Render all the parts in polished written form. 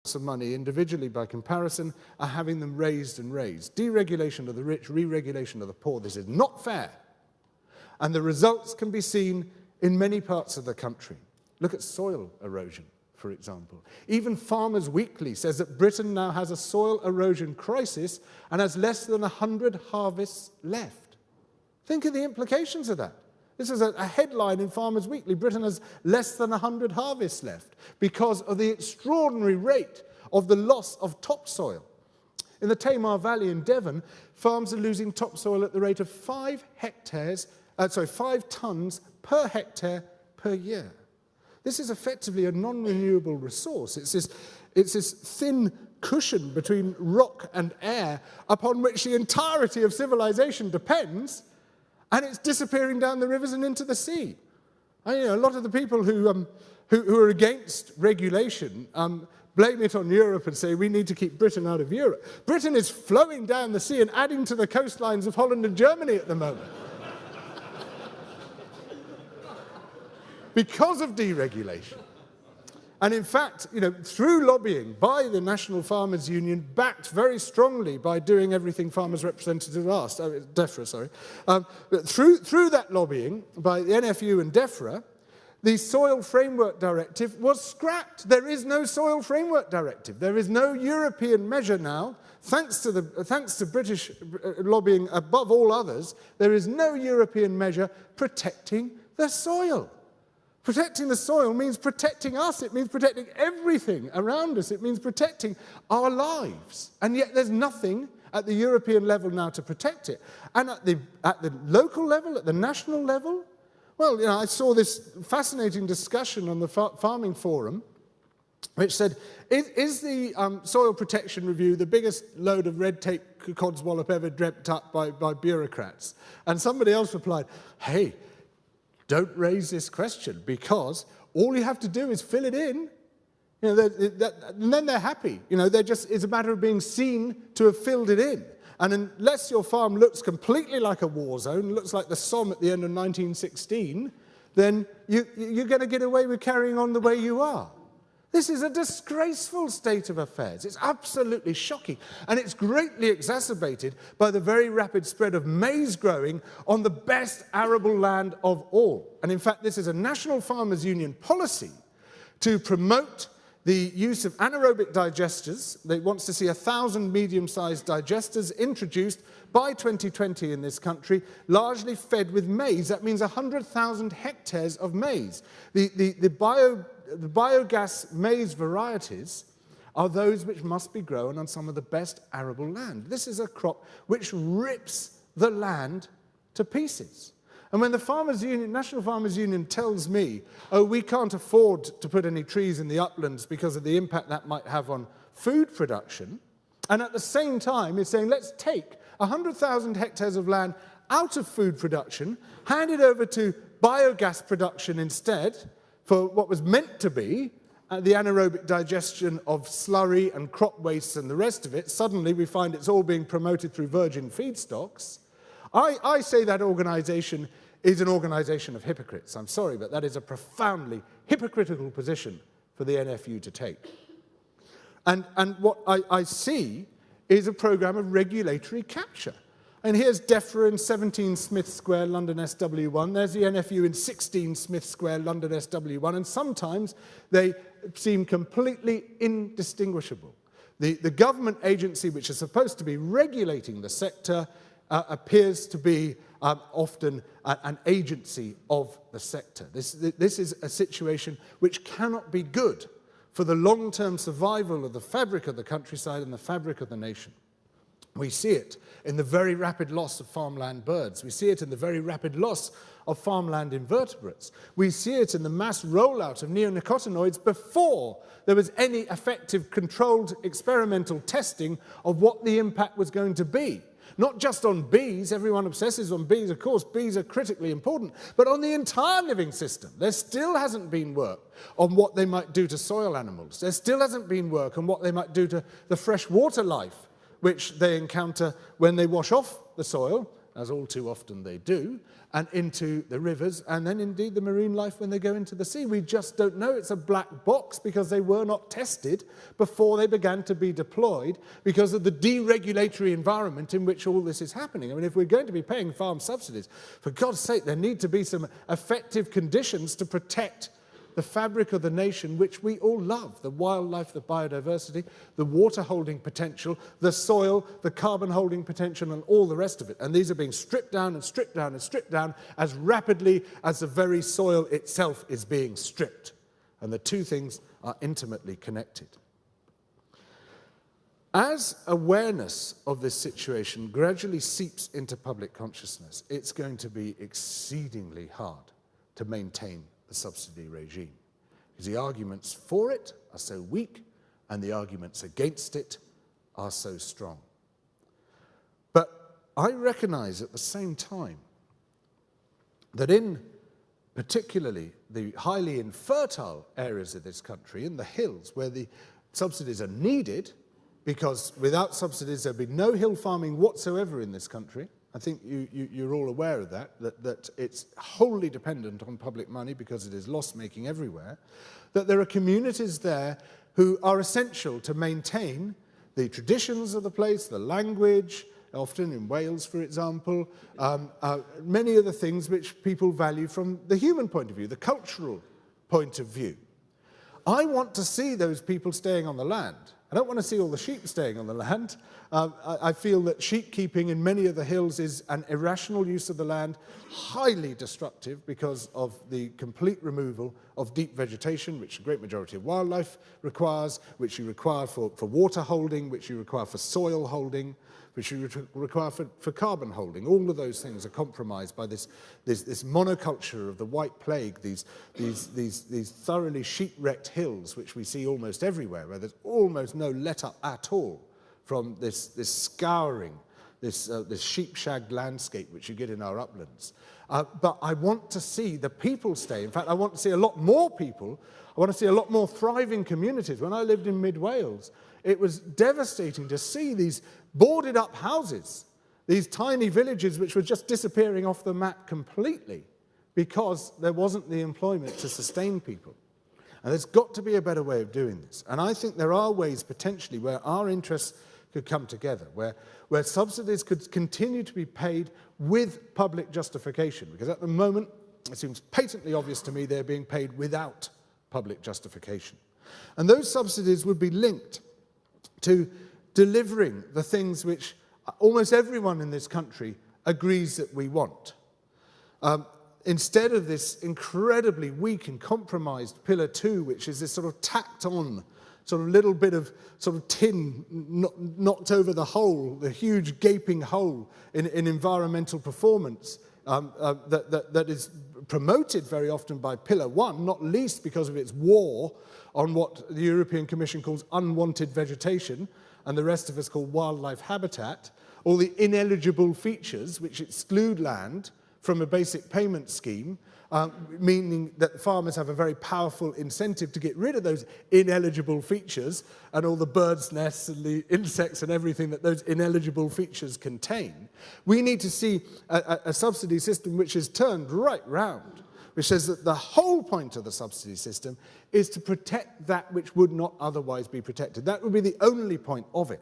of money individually by comparison are having them raised and raised. Deregulation of the rich, re-regulation of the poor. This is not fair. And the results can be seen in many parts of the country. Look at soil erosion, for example. Even Farmers Weekly says that Britain now has a soil erosion crisis and has less than 100 harvests left. Think of the implications of that. This is a headline in Farmers Weekly. Britain has less than 100 harvests left because of the extraordinary rate of the loss of topsoil. In the Tamar Valley in Devon, farms are losing topsoil at the rate of 5 tons per hectare per year. This is effectively a non-renewable resource. It's this thin cushion between rock and air upon which the entirety of civilization depends, and it's disappearing down the rivers and into the sea. A lot of the people who are against regulation blame it on Europe and say we need to keep Britain out of Europe. Britain is flowing down the sea and adding to the coastlines of Holland and Germany at the moment. Because of deregulation. And in fact, through lobbying by the National Farmers Union, backed very strongly by doing everything farmers' representatives asked, DEFRA, through that lobbying by the NFU and DEFRA, the Soil Framework Directive was scrapped. There is no Soil Framework Directive. There is no European measure now, thanks to British lobbying above all others, there is no European measure protecting the soil. Protecting the soil means protecting us. It means protecting everything around us. It means protecting our lives. And yet there's nothing at the European level now to protect it. And at the local level, at the national level, well, I saw this fascinating discussion on the Farming Forum, which said, is the soil protection review the biggest load of red tape codswallop ever dreamt up by bureaucrats? And somebody else replied, hey, don't raise this question, because all you have to do is fill it in, and then they're happy. It's a matter of being seen to have filled it in. And unless your farm looks completely like a war zone, looks like the Somme at the end of 1916, then you're going to get away with carrying on the way you are. This is a disgraceful state of affairs. It's absolutely shocking. And it's greatly exacerbated by the very rapid spread of maize growing on the best arable land of all. And in fact, this is a National Farmers Union policy to promote the use of anaerobic digesters. They want to see 1,000 medium-sized digesters introduced by 2020 in this country, largely fed with maize. That means 100,000 hectares of maize. The biogas maize varieties are those which must be grown on some of the best arable land. This is a crop which rips the land to pieces. And when the National Farmers Union tells me, oh, we can't afford to put any trees in the uplands because of the impact that might have on food production, and at the same time is saying, let's take 100,000 hectares of land out of food production, hand it over to biogas production instead, for what was meant to be the anaerobic digestion of slurry and crop wastes and the rest of it, suddenly we find it's all being promoted through virgin feedstocks. I say that organisation is an organisation of hypocrites. I'm sorry, but that is a profoundly hypocritical position for the NFU to take. And what I see is a programme of regulatory capture. And here's DEFRA in 17 Smith Square, London SW1. There's the NFU in 16 Smith Square, London SW1. And sometimes they seem completely indistinguishable. The government agency which is supposed to be regulating the sector appears to be often an agency of the sector. This is a situation which cannot be good for the long-term survival of the fabric of the countryside and the fabric of the nation. We see it in the very rapid loss of farmland birds. We see it in the very rapid loss of farmland invertebrates. We see it in the mass rollout of neonicotinoids before there was any effective controlled experimental testing of what the impact was going to be. Not just on bees, everyone obsesses on bees, of course, bees are critically important, but on the entire living system. There still hasn't been work on what they might do to soil animals. There still hasn't been work on what they might do to the freshwater life which they encounter when they wash off the soil, as all too often they do, and into the rivers, and then indeed the marine life when they go into the sea. We just don't know. It's a black box because they were not tested before they began to be deployed because of the deregulatory environment in which all this is happening. I mean, if we're going to be paying farm subsidies, for God's sake, there need to be some effective conditions to protect the fabric of the nation which we all love, the wildlife, the biodiversity, the water holding potential, the soil, the carbon holding potential, and all the rest of it. And these are being stripped down and stripped down and stripped down as rapidly as the very soil itself is being stripped. And the two things are intimately connected. As awareness of this situation gradually seeps into public consciousness, it's going to be exceedingly hard to maintain the subsidy regime, because the arguments for it are so weak and the arguments against it are so strong. But I recognize at the same time that in particularly the highly infertile areas of this country, in the hills where the subsidies are needed, because without subsidies there'd be no hill farming whatsoever in this country. I think you're all aware of that it's wholly dependent on public money because it is loss-making everywhere, that there are communities there who are essential to maintain the traditions of the place, the language, often in Wales, for example, many of the things which people value from the human point of view, the cultural point of view. I want to see those people staying on the land. I don't want to see all the sheep staying on the land. I feel that sheep keeping in many of the hills is an irrational use of the land, highly destructive because of the complete removal of deep vegetation, which a great majority of wildlife requires, which you require for water holding, which you require for soil holding, which you require for carbon holding. All of those things are compromised by this monoculture of the white plague, these thoroughly sheep-wrecked hills, which we see almost everywhere, where there's almost no let-up at all from this scouring, this sheep-shagged landscape which you get in our uplands. But I want to see the people stay. In fact, I want to see a lot more people. I want to see a lot more thriving communities. When I lived in mid-Wales, it was devastating to see these boarded up houses, these tiny villages which were just disappearing off the map completely because there wasn't the employment to sustain people. And there's got to be a better way of doing this. And I think there are ways potentially where our interests could come together, where subsidies could continue to be paid with public justification, because at the moment it seems patently obvious to me they're being paid without public justification. And those subsidies would be linked to delivering the things which almost everyone in this country agrees that we want. Instead of this incredibly weak and compromised Pillar 2, which is this sort of tacked on sort of little bit of sort of tin knocked over the hole, the huge gaping hole in environmental performance that is promoted very often by Pillar 1, not least because of its war on what the European Commission calls unwanted vegetation, and the rest of us call wildlife habitat, all the ineligible features which exclude land from a basic payment scheme, meaning that farmers have a very powerful incentive to get rid of those ineligible features and all the birds' nests and the insects and everything that those ineligible features contain. We need to see a subsidy system which is turned right round, which says that the whole point of the subsidy system is to protect that which would not otherwise be protected. That would be the only point of it.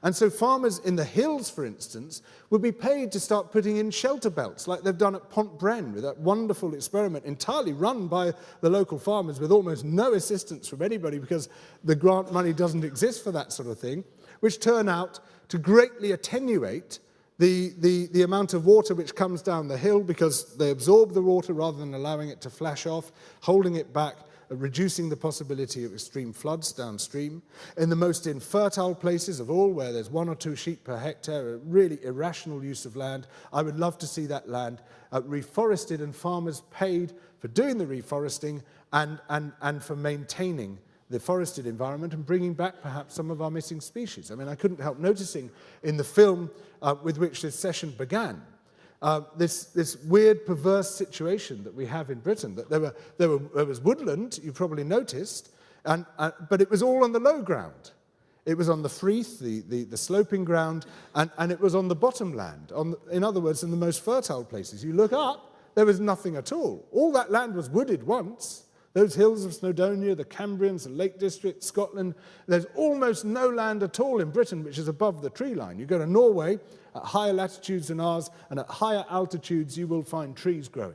And so farmers in the hills, for instance, would be paid to start putting in shelter belts, like they've done at Pontbren, with that wonderful experiment entirely run by the local farmers with almost no assistance from anybody because the grant money doesn't exist for that sort of thing, which turn out to greatly attenuate the amount of water which comes down the hill because they absorb the water rather than allowing it to flash off, holding it back, reducing the possibility of extreme floods downstream. In the most infertile places of all, where there's 1 or 2 sheep per hectare, a really irrational use of land, I would love to see that land reforested and farmers paid for doing the reforesting and for maintaining the forested environment and bringing back perhaps some of our missing species. I mean, I couldn't help noticing in the film with which this session began, this weird, perverse situation that we have in Britain, that there was woodland, you probably noticed, but it was all on the low ground. It was on the frith, the sloping ground, and it was on the bottom land, in other words, in the most fertile places. You look up, there was nothing at all. All that land was wooded once. Those hills of Snowdonia, the Cambrians, the Lake District, Scotland, there's almost no land at all in Britain which is above the tree line. You go to Norway, at higher latitudes than ours, and at higher altitudes you will find trees growing.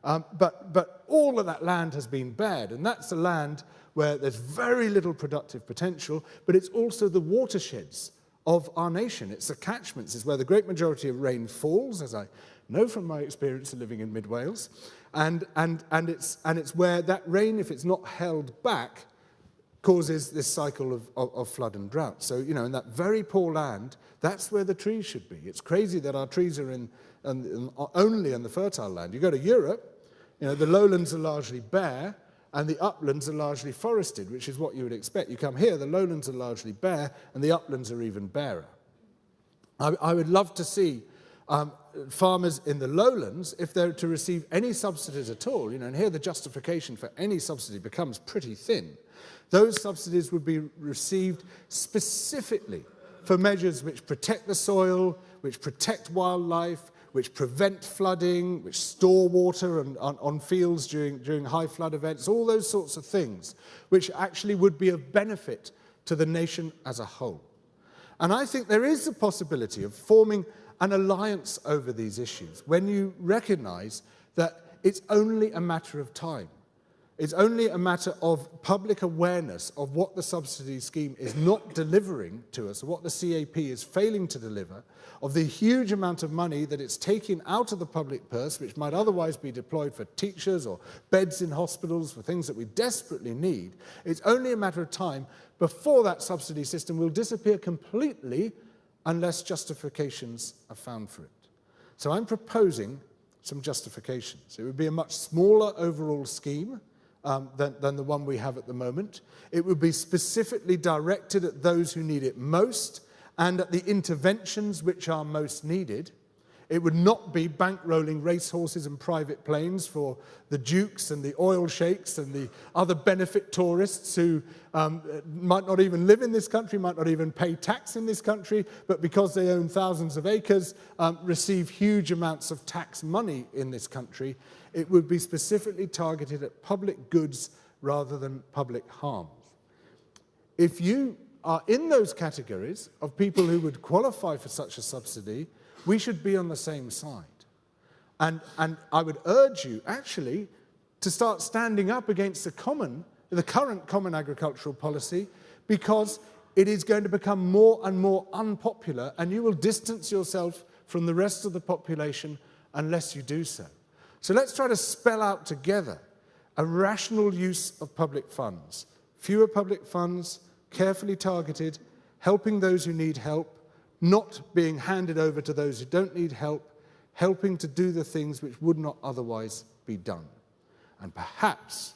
But all of that land has been bared, and that's the land where there's very little productive potential, but it's also the watersheds of our nation. It's the catchments. It's where the great majority of rain falls, as I know from my experience of living in mid-Wales, and it's where that rain, if it's not held back, causes this cycle of flood and drought. So, you know, in that very poor land, that's where the trees should be. It's crazy that our trees are only in the fertile land. You go to Europe, you know, the lowlands are largely bare, and the uplands are largely forested, which is what you would expect. You come here, the lowlands are largely bare, and the uplands are even barer. I would love to see farmers in the lowlands, if they're to receive any subsidies at all, you know, and here the justification for any subsidy becomes pretty thin. Those subsidies would be received specifically for measures which protect the soil, which protect wildlife, which prevent flooding, which store water on fields during high flood events, all those sorts of things, which actually would be of benefit to the nation as a whole. And I think there is a possibility of forming an alliance over these issues when you recognize that it's only a matter of time. It's only a matter of public awareness of what the subsidy scheme is not delivering to us, what the CAP is failing to deliver, of the huge amount of money that it's taking out of the public purse, which might otherwise be deployed for teachers or beds in hospitals, for things that we desperately need. It's only a matter of time before that subsidy system will disappear completely unless justifications are found for it. So I'm proposing some justifications. It would be a much smaller overall scheme than the one we have at the moment. It would be specifically directed at those who need it most and at the interventions which are most needed. It would not be bankrolling racehorses and private planes for the dukes and the oil sheikhs and the other benefit tourists who might not even live in this country, might not even pay tax in this country, but because they own thousands of acres, receive huge amounts of tax money in this country. It would be specifically targeted at public goods rather than public harms. If you are in those categories of people who would qualify for such a subsidy, we should be on the same side. And I would urge you, actually, to start standing up against the current common agricultural policy, because it is going to become more and more unpopular, and you will distance yourself from the rest of the population unless you do so. So let's try to spell out together a rational use of public funds. Fewer public funds, carefully targeted, helping those who need help, not being handed over to those who don't need help, helping to do the things which would not otherwise be done. And perhaps,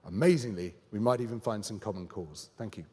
amazingly, we might even find some common cause. Thank you.